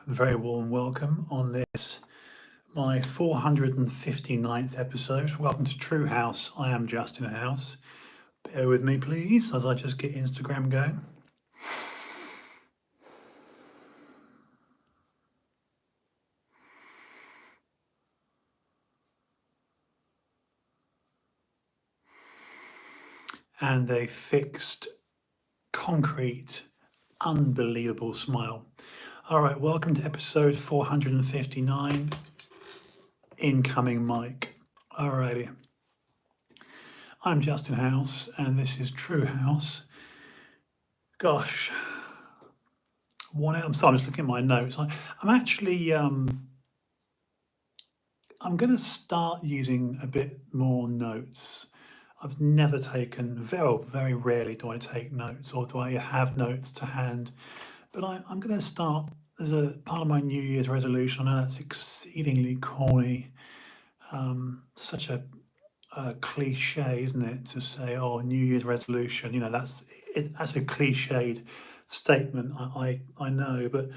very warm welcome on this, my 459th episode. Welcome to TrueHouse. I am Justin House. Bear with me, please, as I just get Instagram going. And a fixed, concrete, unbelievable smile. All right, welcome to episode 459. Incoming mic. Alrighty. I'm Justin House, and this is TrueHouse. Gosh, I'm just looking at my notes. I'm actually I'm going to start using a bit more notes. I've never taken, very rarely do I take notes, or do I have notes to hand. But I'm going to start as a part of my New Year's resolution. I know that's exceedingly corny, such a cliche, isn't it, to say, "Oh, New Year's resolution." You know, that's a cliched statement. I know, but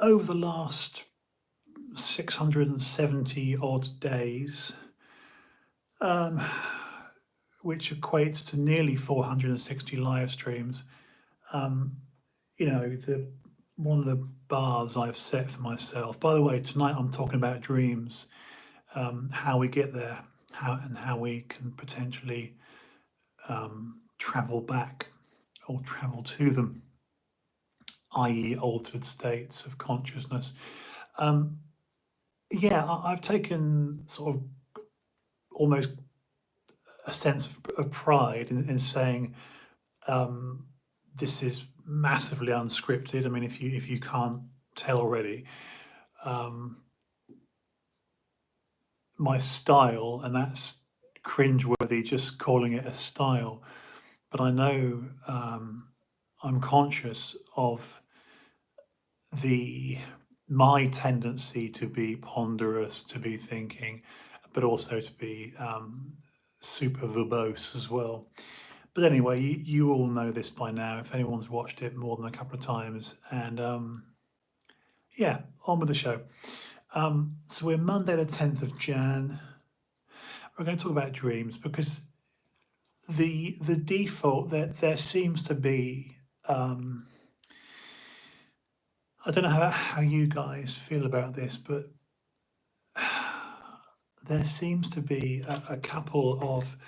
over the last 670 odd days, which equates to nearly 460 live streams. One of the bars I've set for myself. By the way, tonight I'm talking about dreams, how we get there, how we can potentially travel back or travel to them, i.e., altered states of consciousness. I've taken sort of almost a sense of pride in saying this is massively unscripted. I mean, if you can't tell already, my style, and that's cringeworthy just calling it a style, but I know I'm conscious of my tendency to be ponderous, to be thinking, but also to be super verbose as well. But anyway, you all know this by now, if anyone's watched it more than a couple of times. And on with the show. So we're Monday the 10th of Jan. We're going to talk about dreams because the default, there seems to be, I don't know how you guys feel about this, but there seems to be a couple of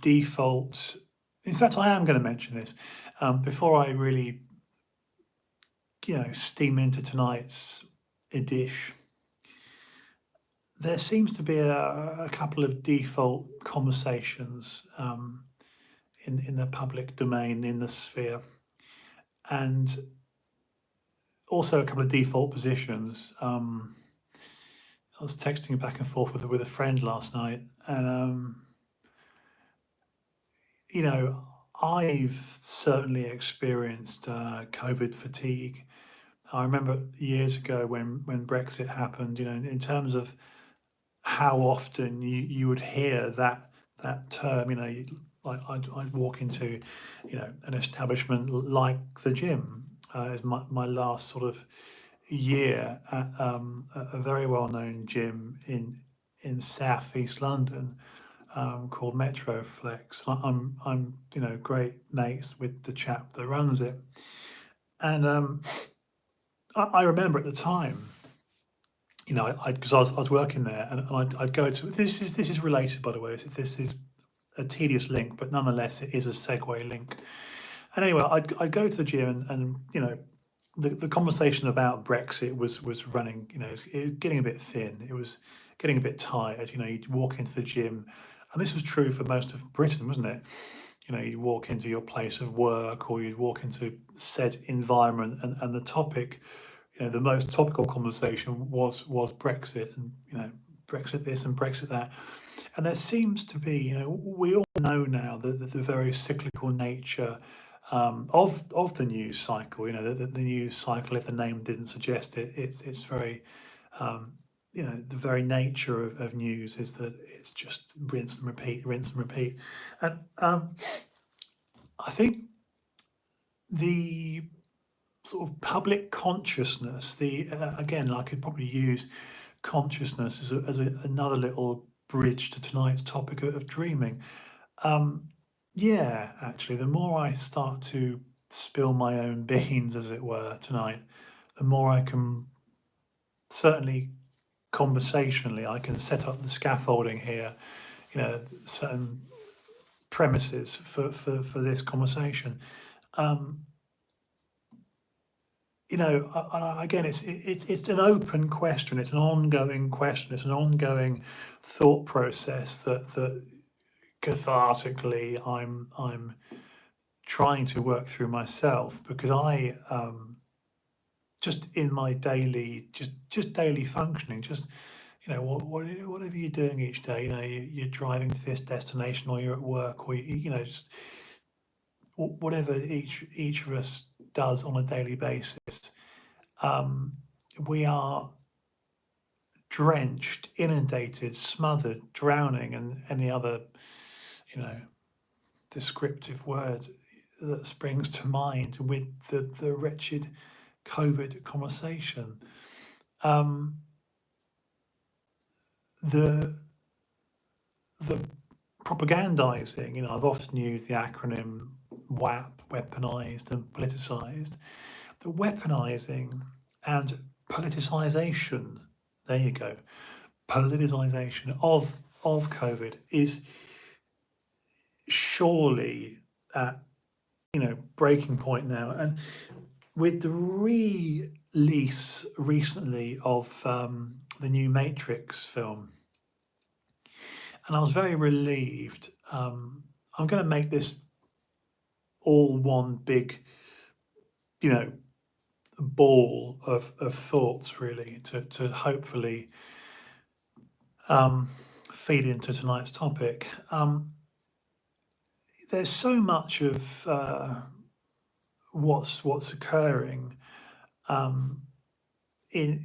defaults. In fact, I am going to mention this before I really, steam into tonight's edition. There seems to be a couple of default conversations in the public domain, in the sphere, and also a couple of default positions. I was texting back and forth with a friend last night, and I've certainly experienced COVID fatigue. I remember years ago when Brexit happened, in terms of how often you would hear that term, I'd walk into, an establishment like the gym, is my last sort of year at a very well-known gym in South East London, called Metro Flex. I'm great mates with the chap that runs it, and I remember at the time, because I was working there, and I'd go to this is related, by the way. This is a tedious link, but nonetheless it is a segue link. And anyway, I'd go to the gym, and the conversation about Brexit was running. It was getting a bit thin. It was getting a bit tired. You'd walk into the gym, and this was true for most of Britain, wasn't it? You'd walk into your place of work, or you'd walk into said environment, and the topic, the most topical conversation was Brexit, and Brexit this and Brexit that. And there seems to be, we all know now that the very cyclical nature of the news cycle. The news cycle, if the name didn't suggest it, it's very, the very nature of news is that it's just rinse and repeat, rinse and repeat. And I think the sort of public consciousness. Again, I could probably use consciousness another little bridge to tonight's topic of dreaming. Um, yeah, actually, the more I start to spill my own beans, as it were, tonight, the more I can certainly conversationally, I can set up the scaffolding here, certain premises for this conversation. Um, again, it's an open question. It's an ongoing question. It's an ongoing thought process that cathartically I'm trying to work through myself, because I just in my daily just daily functioning, just whatever you're doing each day, you're driving to this destination, or you're at work, or just whatever each of us does on a daily basis. um, we are drenched, inundated, smothered, drowning, and any other, you know, descriptive word that springs to mind with the wretched COVID conversation. Um, the the propagandizing, I've often used the acronym WAP, weaponized and politicized. The weaponizing and politicization, there you go, politicization of COVID is surely at breaking point now. And with the release recently of the new Matrix film, and I was very relieved. I'm going to make this all one big, ball of thoughts, really, to hopefully feed into tonight's topic. There's so much of what's occurring in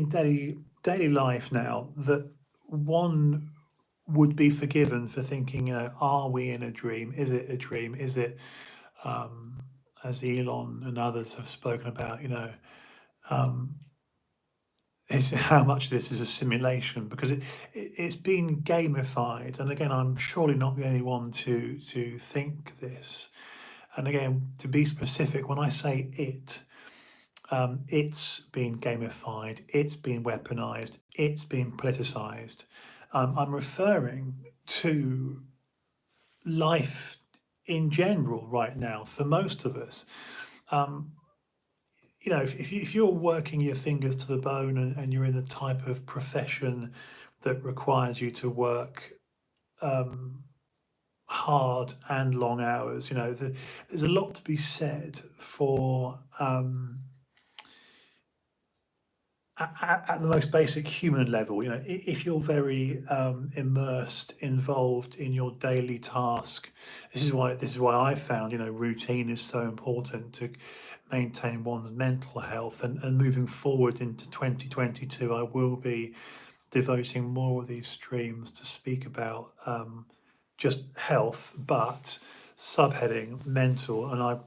daily life now that one would be forgiven for thinking, are we in a dream? Is it a dream? Is it, as Elon and others have spoken about, is how much this is a simulation, because it's been gamified. And again, I'm surely not the only one to think this. And again, to be specific, when I say it's been gamified, it's been weaponized, it's been politicized. I'm referring to life in general right now for most of us. If you're working your fingers to the bone, and you're in the type of profession that requires you to work hard and long hours, there's a lot to be said for at the most basic human level. If you're very immersed, involved in your daily task, this is why I found routine is so important to maintain one's mental health. And moving forward into 2022, I will be devoting more of these streams to speak about just health, but subheading mental. And I,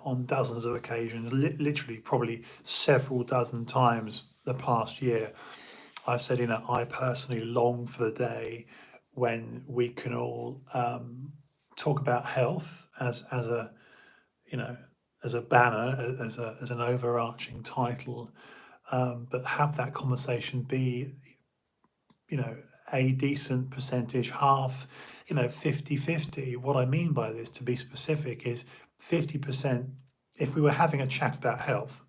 on dozens of occasions, literally probably several dozen times the past year, I've said, I personally long for the day when we can all talk about health as a, as a banner, as an overarching title, but have that conversation be, a decent percentage, half, 50-50. What I mean by this, to be specific, is 50%. If we were having a chat about health,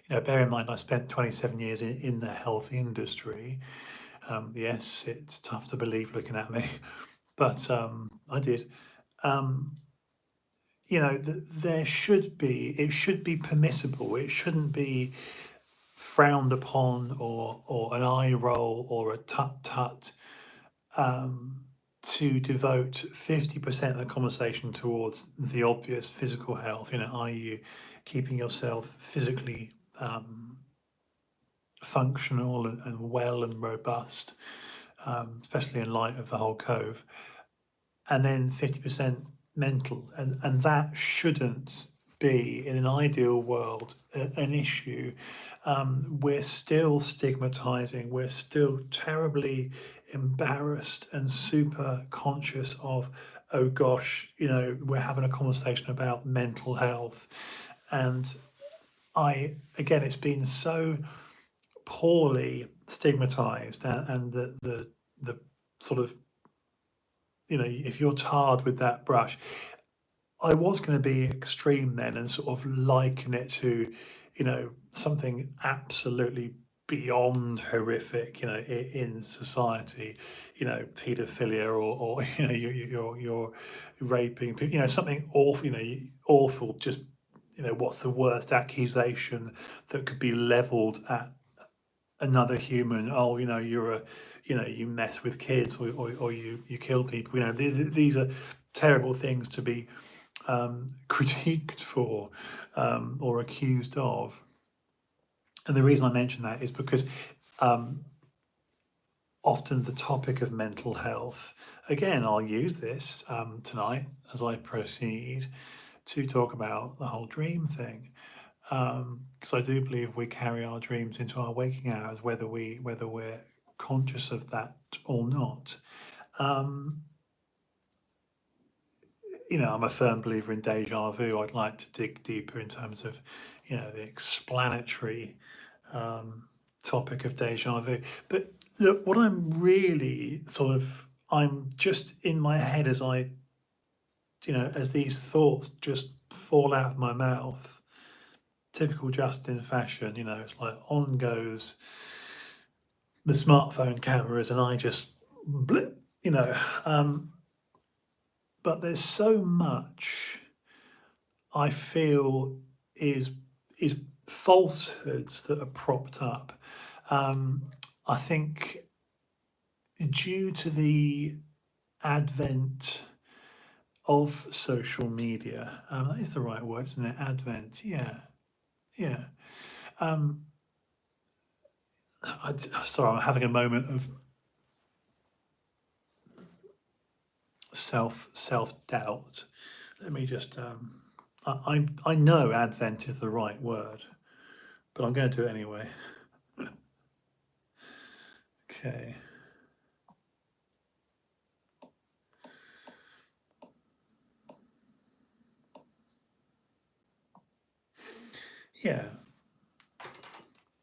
bear in mind I spent 27 years in the health industry. Yes, it's tough to believe looking at me, but I did. It should be permissible. It shouldn't be frowned upon, or an eye roll, or a tut-tut, to devote 50% of the conversation towards the obvious physical health, i.e. keeping yourself physically functional and well and robust, especially in light of the whole cove, and then 50% mental. And that shouldn't be, in an ideal world, an issue, we're still stigmatizing, we're still terribly embarrassed and super conscious of, oh gosh, we're having a conversation about mental health. And again, it's been so poorly stigmatized, and the sort of, if you're tarred with that brush. I was going to be extreme then and sort of liken it to, something absolutely beyond horrific, in society, paedophilia, or you're raping people, something awful, awful, just, what's the worst accusation that could be leveled at another human? Oh, you mess with kids, or you kill people. These are terrible things to be critiqued for, or accused of. And the reason I mention that is because often the topic of mental health, again, I'll use this tonight as I proceed to talk about the whole dream thing, because I do believe we carry our dreams into our waking hours, whether we're conscious of that or not. I'm a firm believer in deja vu. I'd like to dig deeper in terms of, the explanatory topic of deja vu. But look, what I'm really I'm just in my head as as these thoughts just fall out of my mouth, typical Justin fashion, it's like on goes the smartphone cameras and I just blip, but there's so much I feel is is falsehoods that are propped up. I think due to the advent of social media, that is the right word, isn't it? Advent, yeah, yeah. Um, sorry, I'm having a moment of self doubt. Let me just. I know Advent is the right word, but I'm going to do it anyway. Okay. Yeah.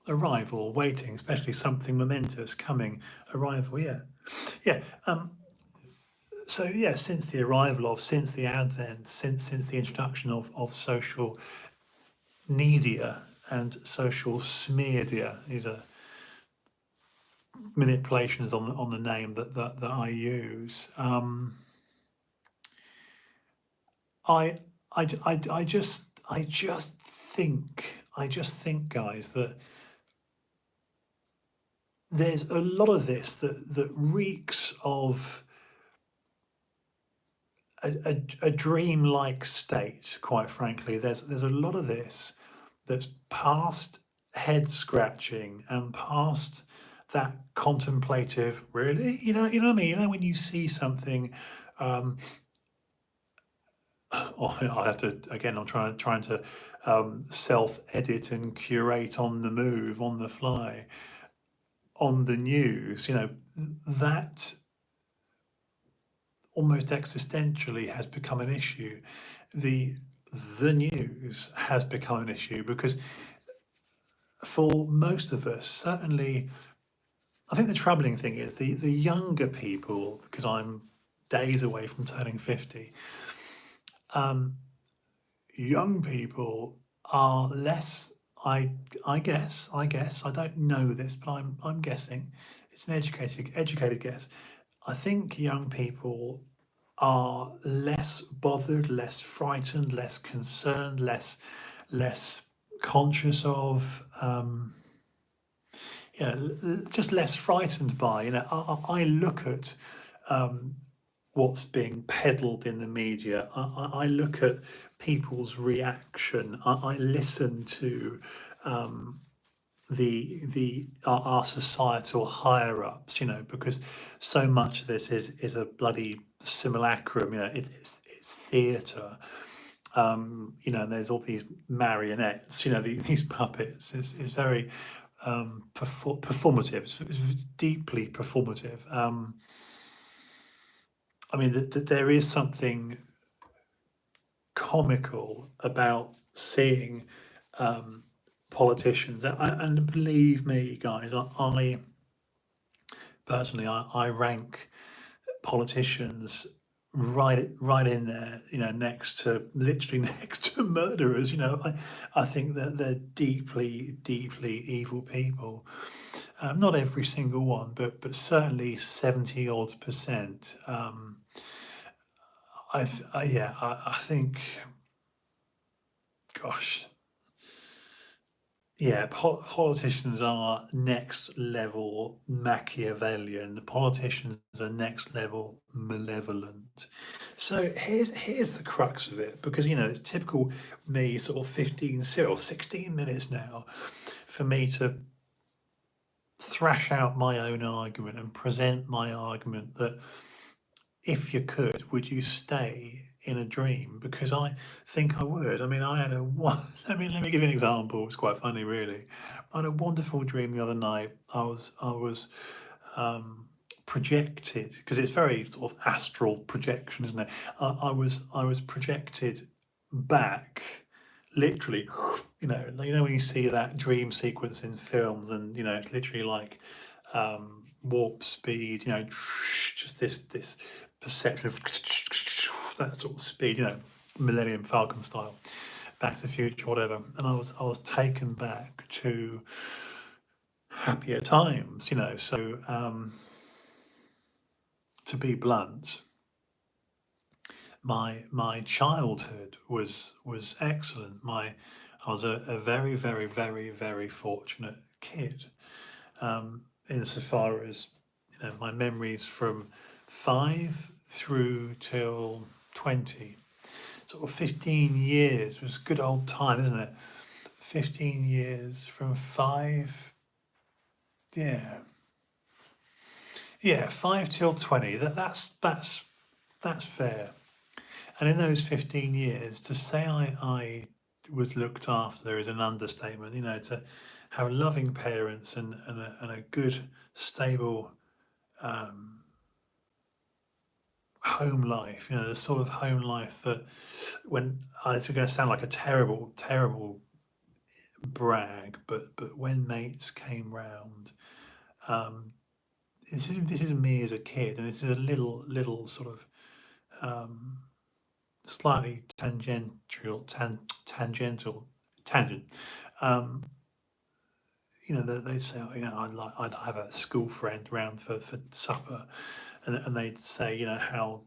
Arrival, waiting, especially something momentous coming. Arrival, yeah. Yeah. So yeah, since the advent, since the introduction of social media and social smeardia, these are manipulations on the name that I use. I, I just think, guys, that there's a lot of this that reeks of a dream-like state. Quite frankly, there's a lot of this that's past head scratching and past that contemplative. Really, you know what I mean. When you see something. Oh, I have to again. I'm trying to self-edit and curate on the move, on the fly, on the news. That almost existentially has become an issue. The the news has become an issue because for most of us, certainly, I think the troubling thing is the younger people, because I'm days away from turning 50. Young people are less. I guess I don't know this, but I'm guessing. It's an educated guess. I think young people are less bothered, less frightened, less concerned, less conscious of, just less frightened by. I look at what's being peddled in the media. I look at people's reaction. I listen to our societal higher ups, because so much of this is a bloody simulacrum. It's theatre. And there's all these marionettes, these puppets. It's very performative. It's deeply performative. I mean, there is something comical about seeing um, politicians, and believe me, guys, I personally, I rank politicians right in there, next to literally next to murderers. I think that they're deeply, deeply evil people. Not every single one, but certainly 70 odd percent. Yeah, I think, gosh, yeah, politicians are next level Machiavellian. The politicians are next level malevolent. So here's the crux of it, because it's typical me, sort of 16 minutes now, for me to thrash out my own argument and present my argument that if you could, would you stay in a dream? Because I think I would. I mean, I had a one. Let me give you an example. It's quite funny, really. I had a wonderful dream the other night. I was projected, because it's very sort of astral projection, isn't it? I was projected back, literally. When you see that dream sequence in films, and it's literally like warp speed. Just this perception of that sort of speed. Millennium Falcon style, Back to the Future, whatever. And I was taken back to happier times. So to be blunt, my childhood was excellent. I was a very, very, very, very fortunate kid, insofar as my memories from 5 through till 20, sort of 15 years was a good old time, isn't it? 15 years from 5, yeah, yeah, 5 till 20. That's fair. And in those 15 years, to say I was looked after is an understatement. To have loving parents and a good, stable home life. The sort of home life that, when it's going to sound like a terrible, terrible brag, but when mates came round, um, this is me as a kid, and this is a little sort of slightly tangential tangent. Um, they'd say, oh, I'd have a school friend round for supper, and they'd say, how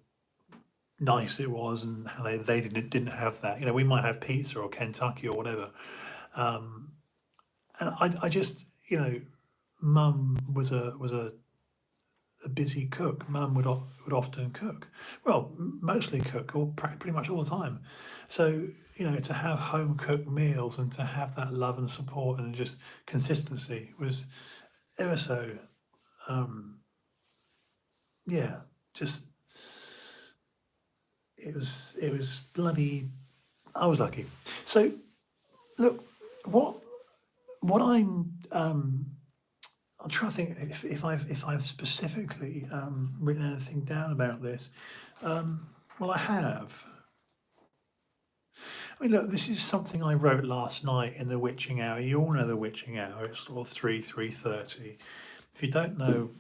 nice it was, and how they didn't have that. We might have pizza or Kentucky or whatever. And I just, mum was a busy cook. Mum would often cook. Well, mostly cook, or pretty much all the time. So, to have home cooked meals and to have that love and support and just consistency was ever so, yeah, just, it was bloody, I was lucky. So, look, what what I'm trying to think if I've specifically written anything down about this. Well, I have. I mean, look, this is something I wrote last night in the witching hour. You all know the witching hour. It's sort of 3:30. If you don't know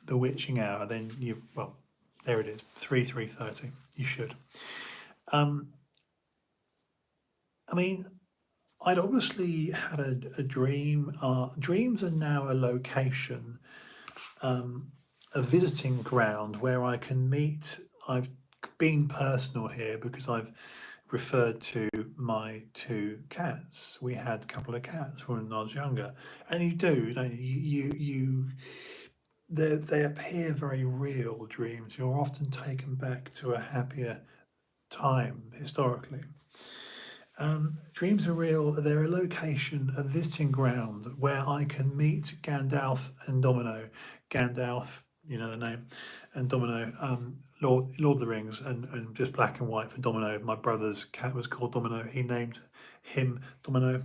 the witching hour, then well, there it is, 3:30. You should. Um, I mean, I'd obviously had a dream. Dreams are now a location, a visiting ground where I can meet. I've been personal here because I've referred to my two cats. We had a couple of cats when I was younger, and you do, don't you? They appear very real. Dreams. You're often taken back to a happier time historically. Dreams are real. They're a location, a visiting ground where I can meet Gandalf and Domino. Gandalf you know the name, and Domino, Lord of the Rings, and just black and white for Domino. My brother's cat was called Domino. He named him Domino.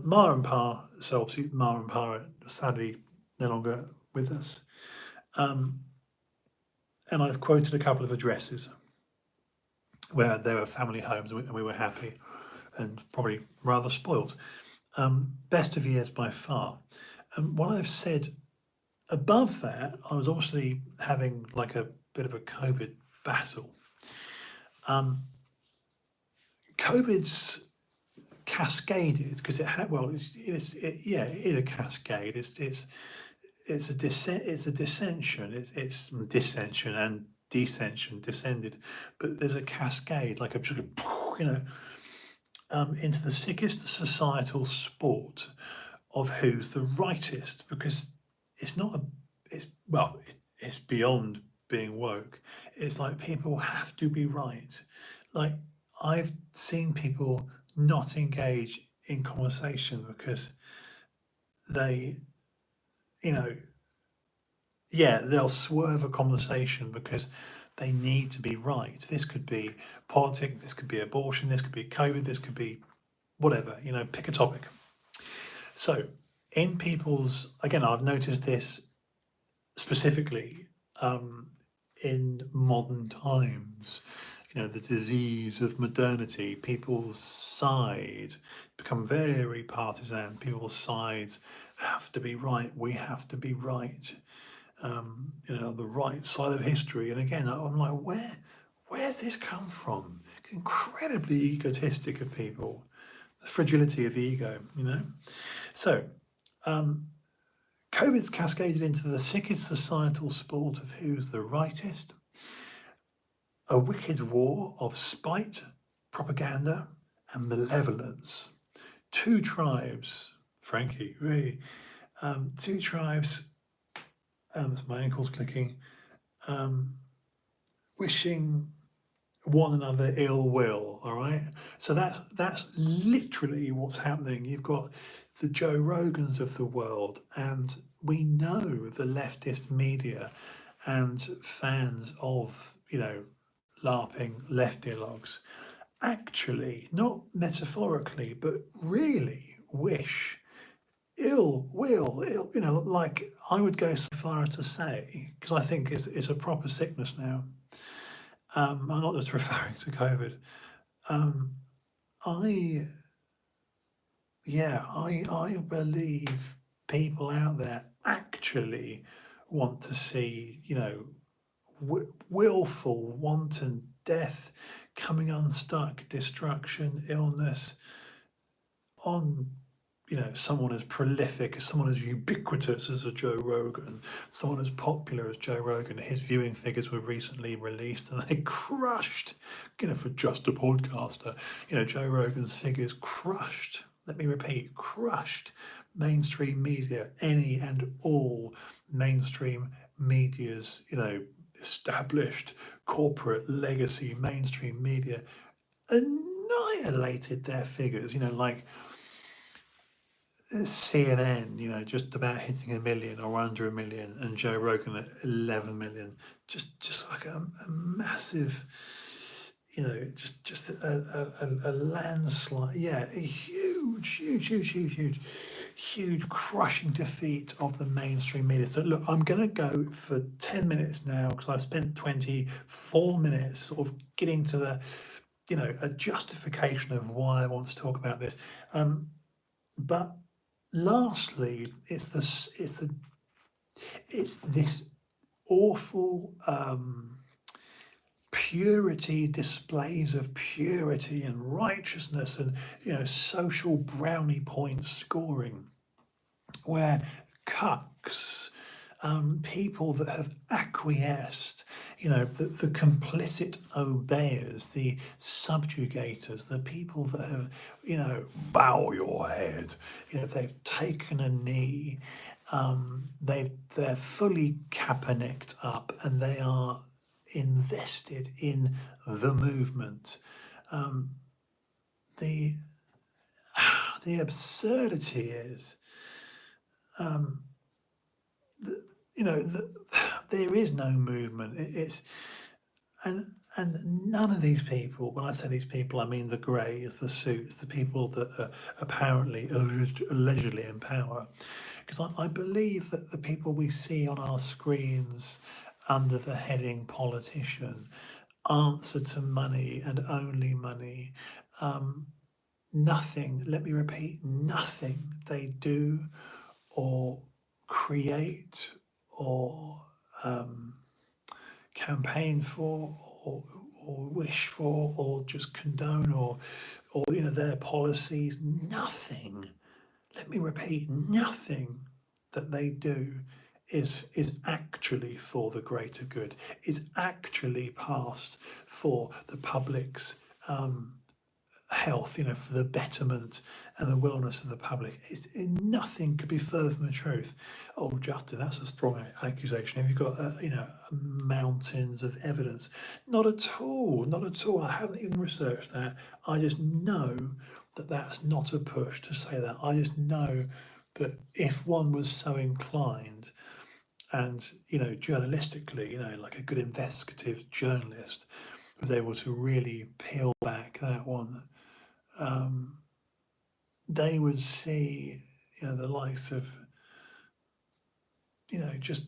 Ma and Pa, so obviously Ma and Pa are sadly no longer with us. Um, and I've quoted a couple of addresses where there were family homes and we were happy and probably rather spoiled. Best of years by far. And what I've said above that, I was obviously having like a bit of a COVID battle. COVID's cascaded because it had, well, yeah, it is a cascade. It's a descent. It's a dissension. It's dissension and descension, descended, but there's a cascade, like a you know, into the sickest societal sport of who's the rightest, because it's not a, it's well, it's beyond being woke. It's like people have to be right. Like I've seen people not engage in conversation because they, you know, yeah, they'll swerve a conversation because they need to be right. This could be politics, this could be abortion, this could be COVID, this could be whatever, you know, pick a topic. So, in people's, again, I've noticed this specifically in modern times, you know, the disease of modernity, people's side become very partisan. People's sides have to be right. We have to be right. You know, the right side of history. And again, I'm like, where's this come from? Incredibly egotistic of people, the fragility of the ego, you know. So, COVID's cascaded into the sickest societal sport of who's the rightest, a wicked war of spite, propaganda, and malevolence. Two tribes, Frankie, really, two tribes, my ankle's clicking, wishing one another ill will, all right? So that's literally what's happening. You've got the Joe Rogans of the world, and we know the leftist media and fans of, you know, LARPing leftiologues actually, not metaphorically, but really wish ill will, ill, you know, like I would go so far as to say, because I think it's a proper sickness now. I'm not just referring to COVID. I, yeah, I believe people out there actually want to see, you know, willful, wanton death, coming unstuck, destruction, illness on, you know, someone as prolific, as someone as ubiquitous as a Joe Rogan, someone as popular as Joe Rogan. His viewing figures were recently released and they crushed, you know, for just a podcaster, you know, Joe Rogan's figures crushed, let me repeat, crushed mainstream media, any and all mainstream media's, you know, established corporate legacy mainstream media annihilated their figures, you know, like CNN, you know, just about hitting 1 million or under 1 million, and Joe Rogan at 11 million. Just like a massive, you know, just a landslide. Yeah, a huge crushing defeat of the mainstream media. So look, I'm going to go for 10 minutes now because I've spent 24 minutes sort of getting to the, you know, a justification of why I want to talk about this. But lastly, it's this awful purity, displays of purity and righteousness, and, you know, social brownie point scoring, where cucks, people that have acquiesced, you know, the complicit obeyers, the subjugators, the people that have, you know, bow your head, you know, they've taken a knee, they're fully Kaepernicked up, and they are invested in the movement. The the absurdity is there is no movement. It's and none of these people, when I say these people, I mean the greys, the suits, the people that are apparently allegedly in power. Because I believe that the people we see on our screens under the heading politician answer to money and only money. Nothing, let me repeat, nothing they do or create or campaign for or wish for or just condone or their policies, nothing, let me repeat, nothing that they do is actually for the greater good, is actually passed for the public's health, for the betterment and the wellness of the public. Nothing could be further from the truth. Oh, Justin, that's a strong accusation. Have you got, mountains of evidence? Not at all, not at all. I haven't even researched that. I just know that that's not a push to say that. I just know that if one was so inclined and, journalistically, like a good investigative journalist was able to really peel back that one, they would see, the likes of, just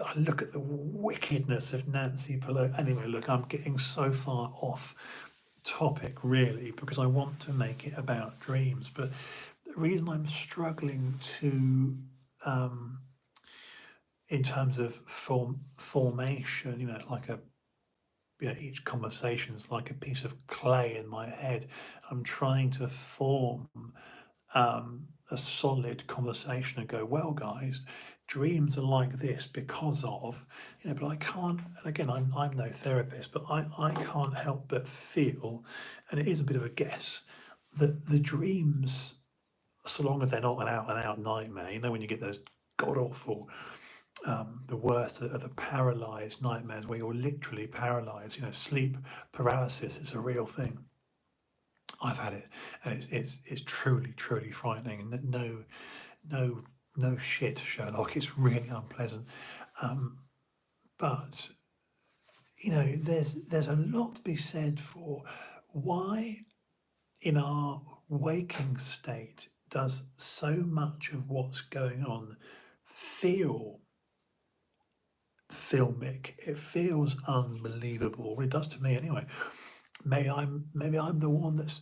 I look at the wickedness of Nancy Pelosi. Anyway, look, I'm getting so far off topic really because I want to make it about dreams. But the reason I'm struggling to, in terms of formation, like each conversation is like a piece of clay in my head. I'm trying to form a solid conversation and go, well, guys, dreams are like this because of, but I can't, and again, I'm no therapist, but I can't help but feel, and it is a bit of a guess, that the dreams, so long as they're not an out and out nightmare, when you get those god awful, the worst are the paralyzed nightmares where you're literally paralyzed, sleep paralysis is a real thing. I've had it, and it's truly truly frightening. And no shit, Sherlock. It's really unpleasant. But there's a lot to be said for why, in our waking state, does so much of what's going on feel filmic. It feels unbelievable. Well, it does to me anyway. Maybe I'm the one that's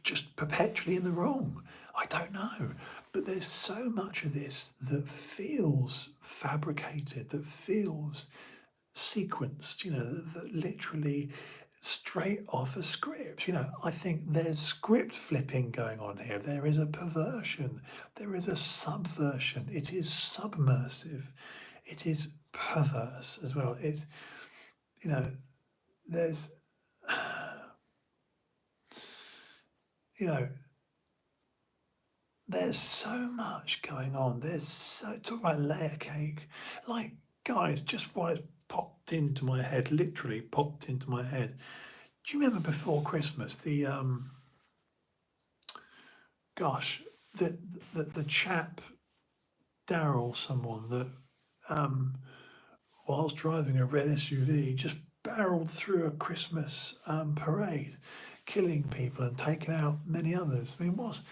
just perpetually in the wrong. I don't know. But there's so much of this that feels fabricated, that feels sequenced, that literally straight off a script. I think there's script flipping going on here. There is a perversion, there is a subversion. It is submersive, it is perverse as well. It's, there's, you know, there's so much going on. Talk about layer cake. Like, guys, just what has popped into my head, literally popped into my head. Do you remember before Christmas gosh, the chap Daryl, someone that whilst driving a red SUV just barreled through a Christmas parade, killing people and taking out many others. I mean, what's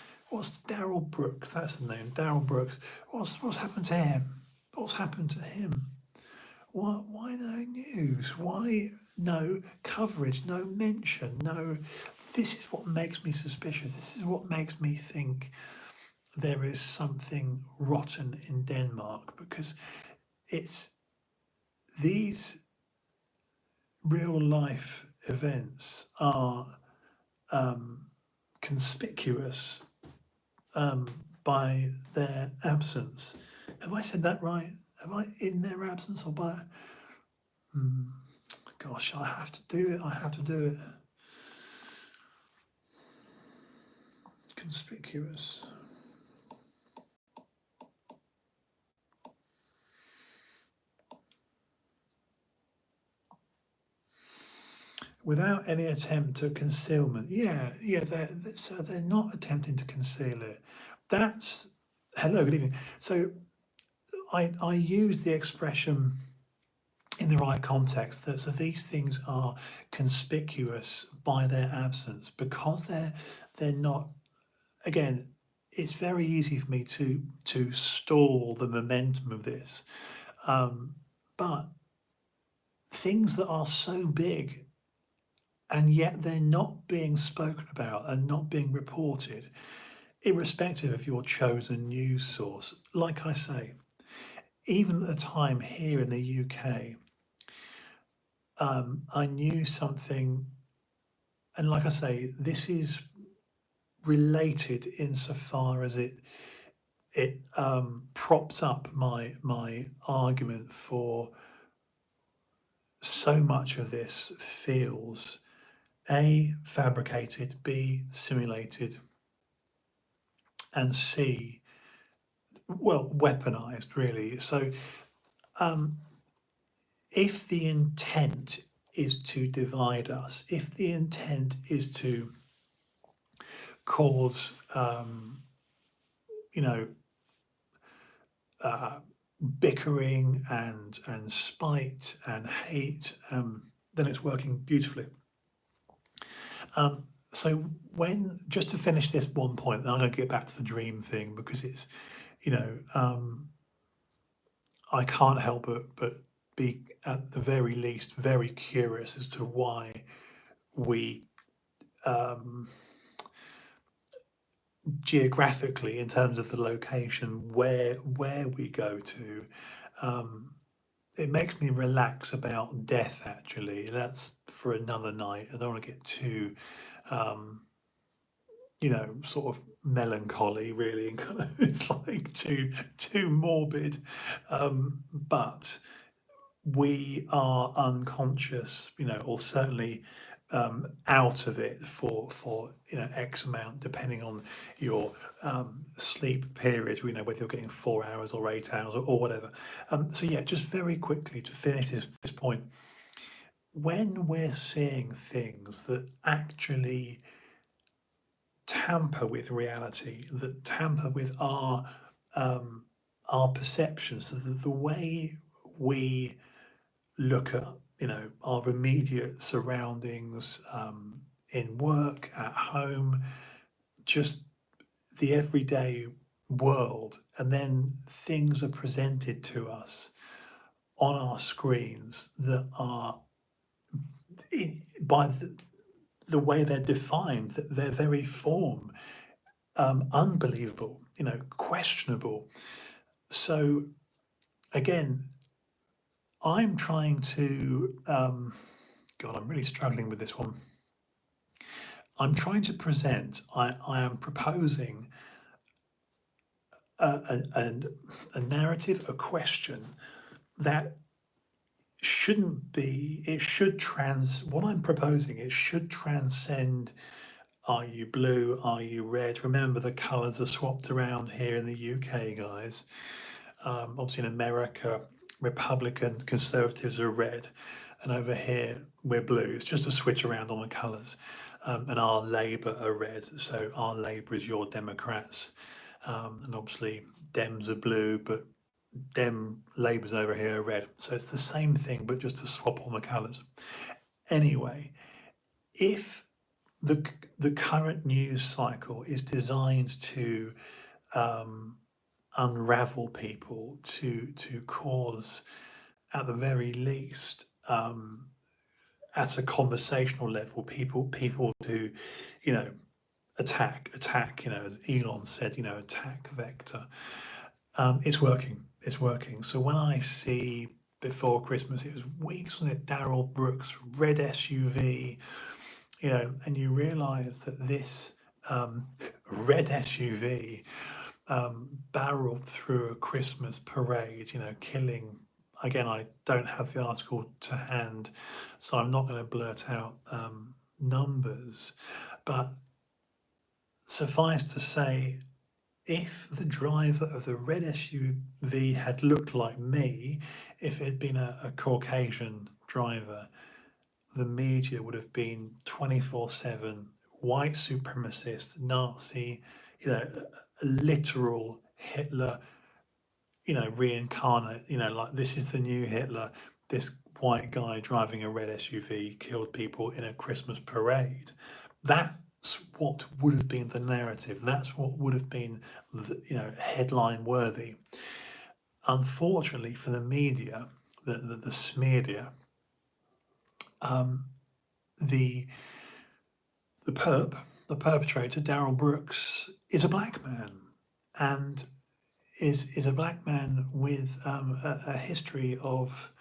Daryl Brooks? That's the name, Daryl Brooks. What's happened to him? What's happened to him? Why no news? Why no coverage? No mention? No. This is what makes me suspicious. This is what makes me think there is something rotten in Denmark, because it's these real life events are conspicuous by their absence. Have I said that right? Am I in their absence or by? Gosh, I have to do it. I have to do it. Conspicuous. Without any attempt at concealment. Yeah, so they're not attempting to conceal it. That's hello, good evening. So I use the expression in the right context that so these things are conspicuous by their absence because they're not, again, it's very easy for me to stall the momentum of this, but things that are so big and yet they're not being spoken about and not being reported, irrespective of your chosen news source. Like I say, even at the time here in the UK, I knew something, and like I say, this is related insofar as it props up my argument for so much of this feels A, fabricated, B, simulated, and C, well, weaponized, really. So, if the intent is to divide us, if the intent is to cause, you know, bickering and spite and hate, then it's working beautifully. So when, just to finish this one point, then I'm going to get back to the dream thing because it's, you know, I can't help but be at the very least very curious as to why we geographically, in terms of the location where we go to, it makes me relax about death. Actually, that's for another night. I don't want to get too sort of melancholy, really, and kind of it's like too morbid. But we are unconscious, or certainly out of it for X amount, depending on your sleep period. Whether you're getting 4 hours or 8 hours or whatever. So yeah, just very quickly to finish this point, when we're seeing things that actually tamper with reality, that tamper with our perceptions, the way we look at our immediate surroundings, in work, at home, just the everyday world, and then things are presented to us on our screens that are by the way they're defined, that their very form, unbelievable, questionable. So again, I'm trying to, God, I'm really struggling with this one. I'm trying to present, I am proposing a narrative, a question that shouldn't be, it should what I'm proposing, it should transcend, are you blue, are you red? Remember, the colours are swapped around here in the UK, guys. Obviously in America, Republican Conservatives are red, and over here we're blue. It's just a switch around on the colours. And our Labour are red, so our Labour is your Democrats. And obviously Dems are blue, but Labour's over here are red. So it's the same thing, but just a swap on the colours. Anyway, if the current news cycle is designed to unravel people, to cause, at the very least, at a conversational level, people to, attack, as Elon said, attack vector. It's working. It's working. So when I see before Christmas, it was weeks, wasn't it? Daryl Brooks, red SUV, and you realise that this red SUV barreled through a Christmas parade, killing. Again, I don't have the article to hand, so I'm not going to blurt out numbers, but suffice to say, if the driver of the red SUV had looked like me, if it had been a Caucasian driver, the media would have been 24/7 white supremacist, Nazi, a literal Hitler, reincarnate, like this is the new Hitler, this white guy driving a red SUV killed people in a Christmas parade. That's what would have been the narrative. That's what would have been, headline worthy. Unfortunately for the media, the smeardia, the the perp, the perpetrator, Darrell Brooks, is a black man, and is a black man with a history of,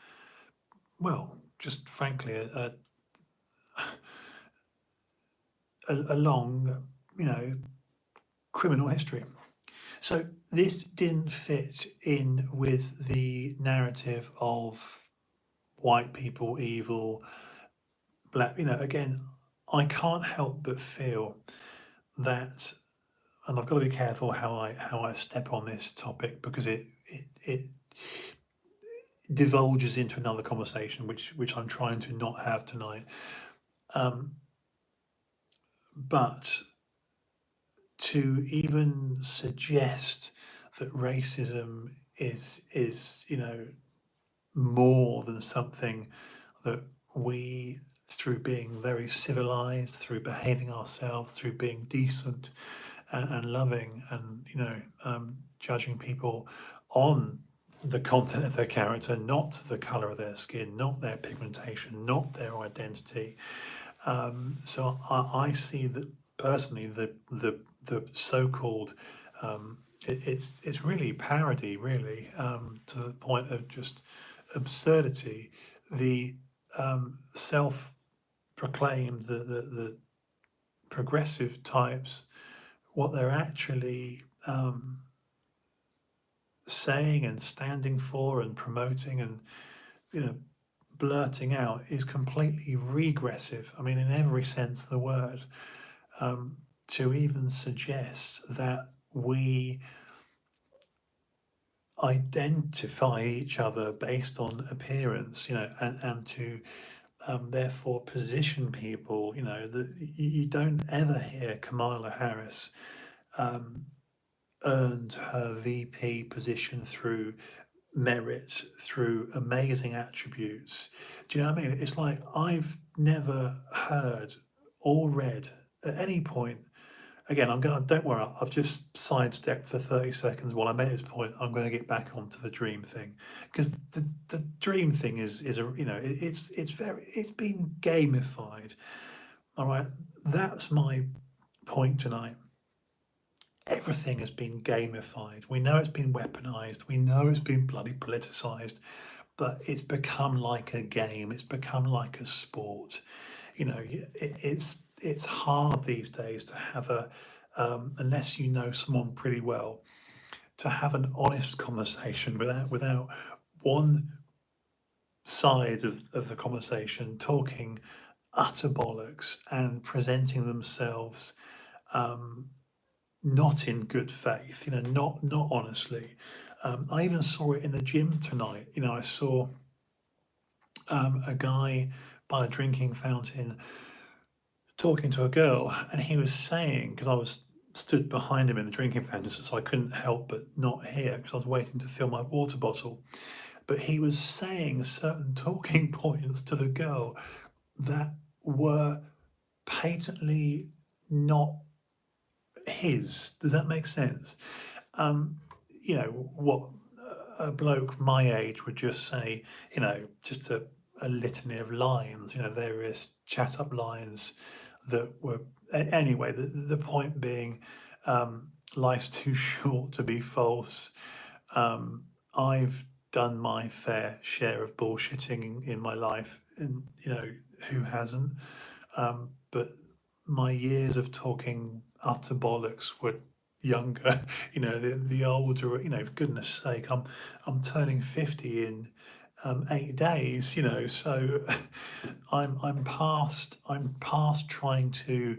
well, just frankly, a long, criminal history. So this didn't fit in with the narrative of white people evil, black. Again, I can't help but feel that, and I've got to be careful how I step on this topic, because it divulges into another conversation, which I'm trying to not have tonight. But to even suggest that racism is more than something that we, through being very civilized, through behaving ourselves, through being decent and loving, and judging people on the content of their character, not the color of their skin, not their pigmentation, not their identity. So I see that personally, the so-called, it's really parody, really, to the point of just absurdity. The self-proclaimed, the progressive types, what they're actually saying and standing for and promoting and you know blurting out is completely regressive. I mean, in every sense of the word. To even suggest that we identify each other based on appearance, and to therefore position people, that you don't ever hear Kamala Harris earned her VP position through merit, through amazing attributes. Do you know what I mean? It's like I've never heard or read at any point. Again, don't worry, I've just sidestepped for 30 seconds while I made this point. I'm going to get back onto the dream thing, because the dream thing is a, it's been gamified. All right. That's my point tonight. Everything has been gamified. We know it's been weaponized. We know it's been bloody politicized, but it's become like a game. It's become like a sport. It's hard these days to have unless you know someone pretty well, to have an honest conversation without one side of the conversation talking utter bollocks and presenting themselves not in good faith, not honestly. I even saw it in the gym tonight. I saw a guy by a drinking fountain talking to a girl, and he was saying, because I was stood behind him in the drinking fountain, so I couldn't help but not hear because I was waiting to fill my water bottle. But he was saying certain talking points to the girl that were patently not his. Does that make sense? What a bloke my age would just say, just a litany of lines, various chat up lines that were, anyway, the point being, life's too short to be false. I've done my fair share of bullshitting in my life, and who hasn't? But my years of talking utter bollocks were younger. The older. Goodness sake, I'm turning 50 in 8 days. So I'm past trying to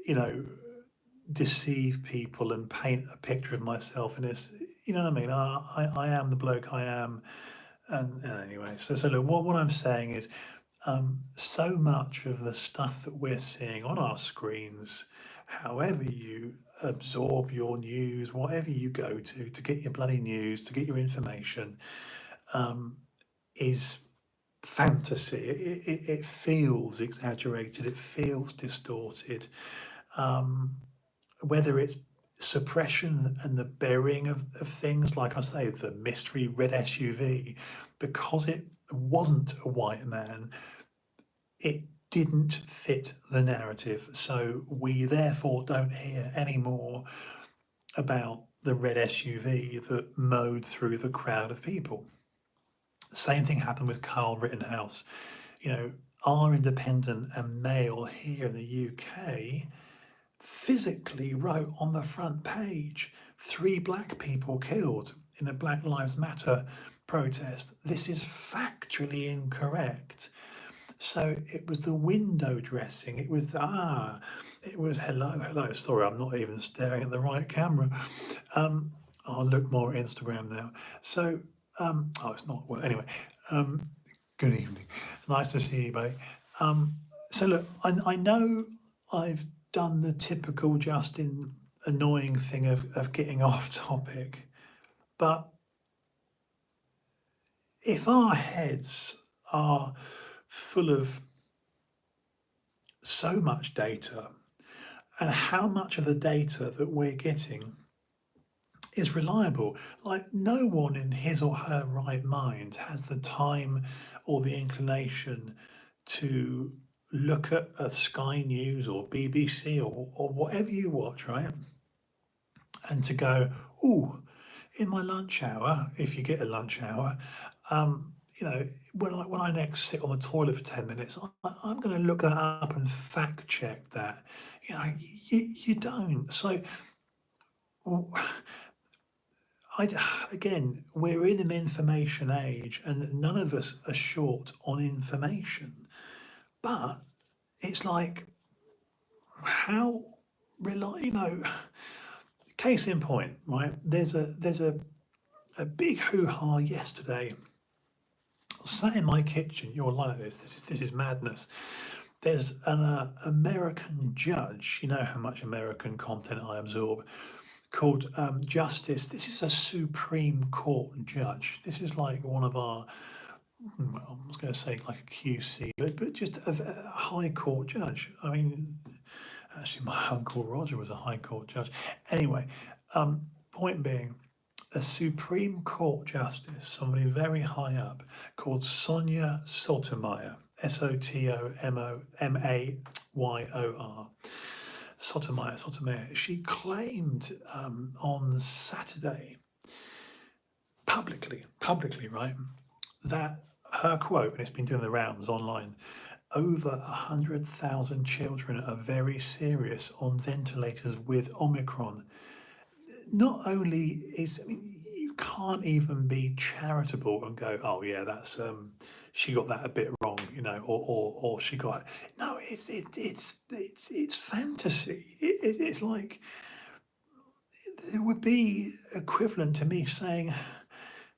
you know deceive people and paint a picture of myself, and it's, what I mean. I am the bloke I am, and anyway. So look, what I'm saying is, so much of the stuff that we're seeing on our screens however you absorb your news, whatever you go to get your bloody news, to get your information, is fantasy. It feels exaggerated, it feels distorted. Whether it's suppression and the burying of things, like I say, the mystery red SUV, because it wasn't a white man, it didn't fit the narrative. So we therefore don't hear any more about the red SUV that mowed through the crowd of people. Same thing happened with Carl Rittenhouse. You know, our independent and Mail here in the UK physically wrote on the front page, 3 black people killed in a Black Lives Matter protest. This is factually incorrect. So it was the window dressing. It was it was hello. Sorry, I'm not even staring at the right camera. I'll look more at Instagram now. So, it's not. Well, anyway, good evening. Nice to see you, babe. So look, I know I've done the typical Justin annoying thing of getting off topic, but if our heads are full of so much data, and how much of the data that we're getting is reliable. Like, no one in his or her right mind has the time or the inclination to look at a Sky News or BBC or whatever you watch, right? And to go, oh, in my lunch hour, if you get a lunch hour, you know, when I next sit on the toilet for 10 minutes, I'm going to look that up and fact check that. You know, you don't. So, again, we're in an information age and none of us are short on information. But it's like, how you know, case in point, right? There's a big hoo-ha yesterday. Sat in my kitchen, you're like this. This is madness. There's an American judge. You know how much American content I absorb. Called Justice. This is a Supreme Court judge. This is like one of our. Well, I was going to say like a QC, but just a High Court judge. I mean, actually, my uncle Roger was a High Court judge. Anyway, point being, a Supreme Court justice, somebody very high up, called Sonia Sotomayor, Sotomayor, Sotomayor. She claimed on Saturday, publicly, right, that her quote, and it's been doing the rounds online, over 100,000 children are very serious on ventilators with Omicron. Not only is, I mean, you can't even be charitable and go, oh yeah, that's she got that a bit wrong, you know, or she got no, it's fantasy. It's like it would be equivalent to me saying,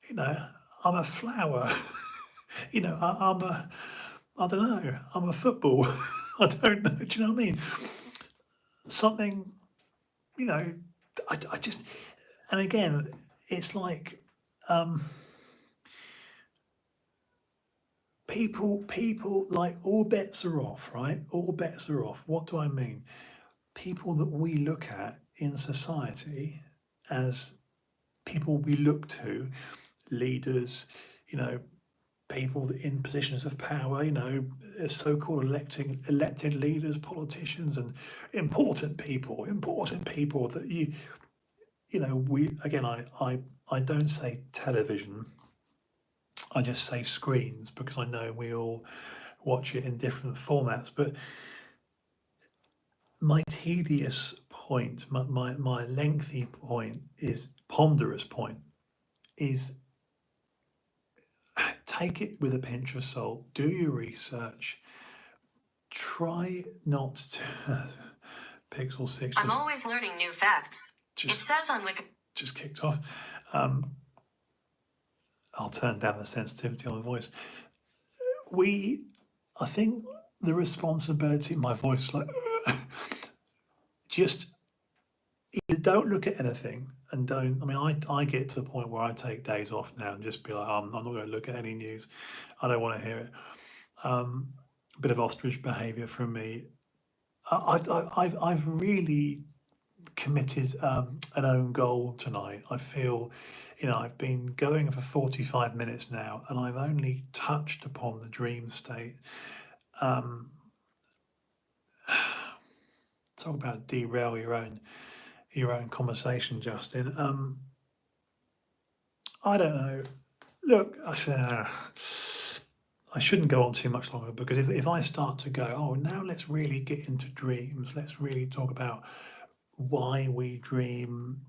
you know, I'm a flower, you know, I don't know, I'm a football. I don't know. Do you know what I mean? Something, you know, I just, and again, it's like people like all bets are off, right? All bets are off. What do I mean? People that we look at in society as people we look to, leaders, you know, people in positions of power, you know, so-called elected leaders, politicians, and important people that you know, we again, I don't say television, I just say screens because I know we all watch it in different formats. But my tedious point, my lengthy point is ponderous point is take it with a pinch of salt, do your research, try not to Pixel 6 I'm always learning new facts. It says on Wikipedia. Just kicked off. I'll turn down the sensitivity on the voice. I think the responsibility, my voice is like, do just either don't look at anything and don't. I mean, I get to the point where I take days off now and just be like, I'm not going to look at any news. I don't want to hear it. A bit of ostrich behaviour from me. I've really committed an own goal tonight. I feel, I've been going for 45 minutes now, and I've only touched upon the dream state. Talk about derail your own conversation, Justin. I don't know. Look, I shouldn't go on too much longer, because if I start to go, oh, now let's really get into dreams. Let's really talk about why we dream.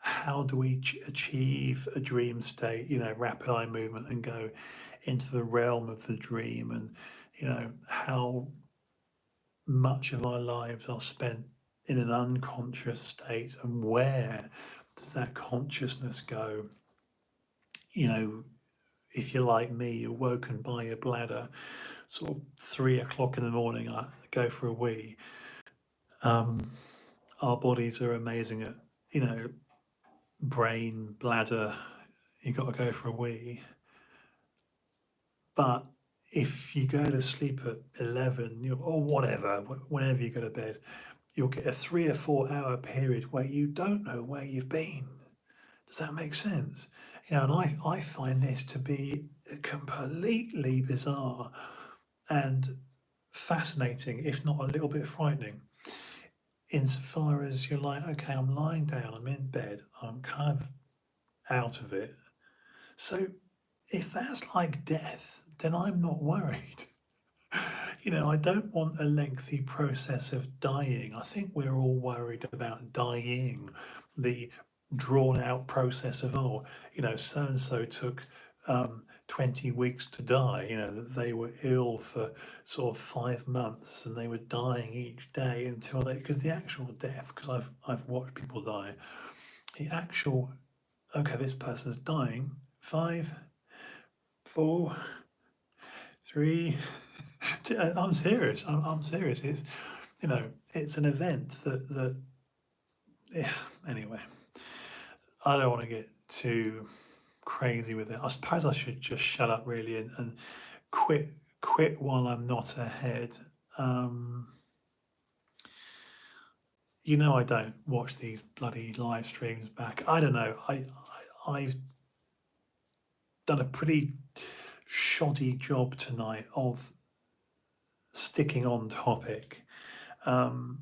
How do we achieve a dream state? Rapid eye movement and go into the realm of the dream, and how much of our lives are spent in an unconscious state, and where does that consciousness go? If you're like me, you're woken by your bladder, sort of 3 o'clock in the morning, I go for a wee. Our bodies are amazing at, brain, bladder, you got to go for a wee. But if you go to sleep at 11, or whatever, whenever you go to bed, you'll get a 3 or 4 hour period where you don't know where you've been. Does that make sense? And I find this to be completely bizarre and fascinating, if not a little bit frightening, insofar as you're like, okay, I'm lying down, I'm in bed, I'm kind of out of it. So if that's like death, then I'm not worried. I don't want a lengthy process of dying. I think we're all worried about dying, the drawn out process of, oh, so and so took 20 weeks to die, that they were ill for sort of 5 months and they were dying each day until because the actual death, because I've watched people die, the actual, okay, this person's dying, 5, 4, 3, I'm serious. I'm serious. It's an event that yeah. Anyway, I don't want to get too crazy with it. I suppose I should just shut up really and quit while I'm not ahead. I don't watch these bloody live streams back. I don't know. I've done a pretty shoddy job tonight of sticking on topic. I'm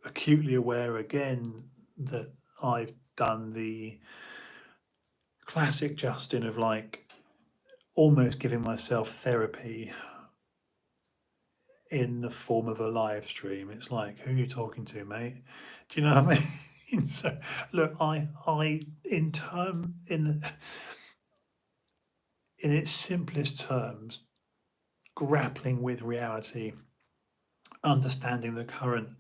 acutely aware again that I've done the classic Justin of like almost giving myself therapy in the form of a live stream. It's like, who are you talking to, mate? Do you know what I mean? So look, in its simplest terms, grappling with reality, understanding the current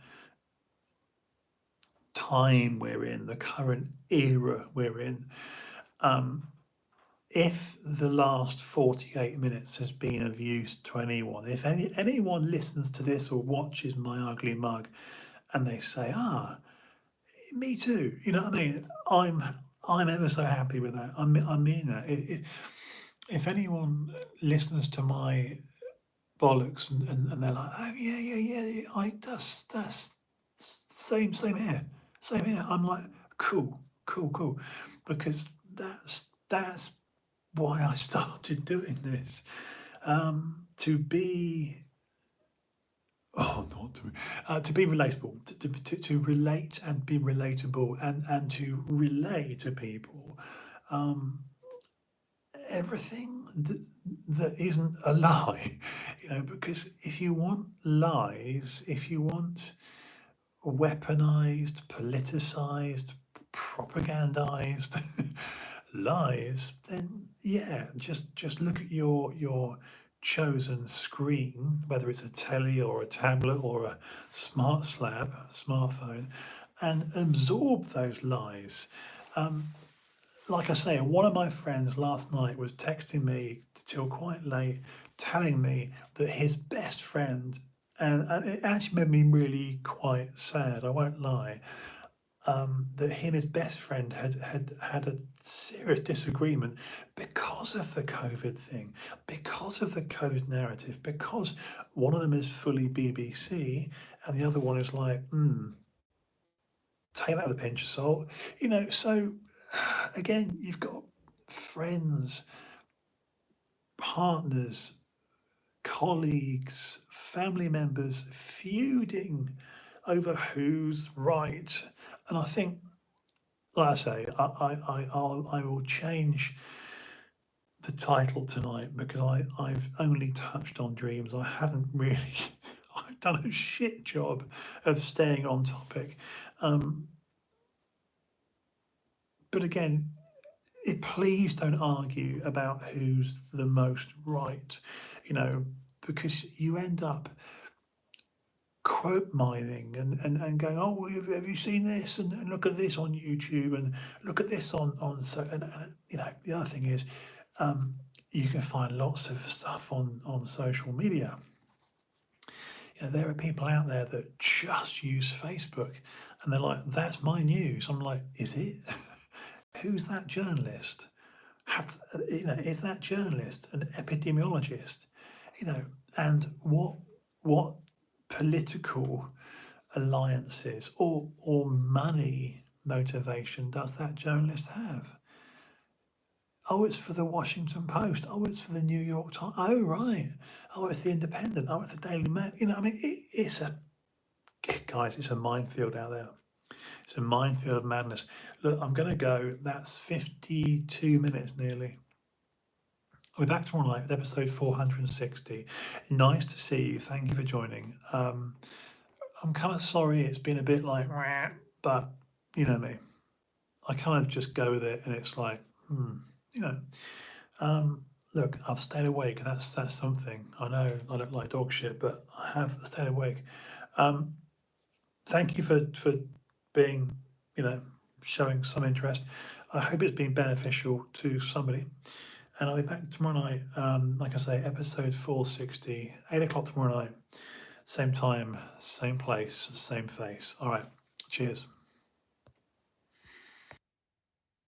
time we're in, the current era we're in. If the last 48 minutes has been of use to anyone, if anyone listens to this or watches my ugly mug and they say, me too, you know what I mean? I'm ever so happy with that. I mean that. If anyone listens to my bollocks and they're like, oh yeah, that's same here, same here. I'm like, cool, because that's why I started doing this, to be, not to be relatable, to relate and be relatable, and to relay to people everything that isn't a lie, because if you want lies, if you want weaponized, politicized, propagandized lies, then yeah, just look at your chosen screen, whether it's a telly or a tablet or a smartphone, and absorb those lies. Like I say, one of my friends last night was texting me till quite late, telling me that his best friend and it actually made me really quite sad. I won't lie. That he and his best friend had a serious disagreement because of the COVID thing, because of the COVID narrative, because one of them is fully BBC and the other one is like, take that with a pinch of salt, So again, you've got friends, partners, colleagues, family members feuding over who's right, and I think, like I say, I will change the title tonight because I've only touched on dreams. I haven't really. I've done a shit job of staying on topic. Um, but again, please don't argue about who's the most right, you know, because you end up quote mining and going, oh, well, have you seen this? And look at this on YouTube and look at this on so, and the other thing is, you can find lots of stuff on social media. There are people out there that just use Facebook and they're like, that's my news. I'm like, is it? Who's that journalist? Is that journalist an epidemiologist? And what political alliances or money motivation does that journalist have? Oh, it's for the Washington Post. Oh, it's for the New York Times. Oh, right. Oh, it's the Independent. Oh, it's the Daily Mail. It's a minefield out there. It's a minefield of madness. Look, I'm going to go. That's 52 minutes nearly. We're back tomorrow night with episode 460. Nice to see you. Thank you for joining. I'm kind of sorry it's been a bit like, but you know me. I kind of just go with it, and it's like, you know. Look, I've stayed awake. That's something. I know I don't like dog shit, but I have stayed awake. Thank you for being, showing some interest. I hope it's been beneficial to somebody. And I'll be back tomorrow night. Like I say, episode 460, 8 o'clock tomorrow night. Same time, same place, same face. All right. Cheers.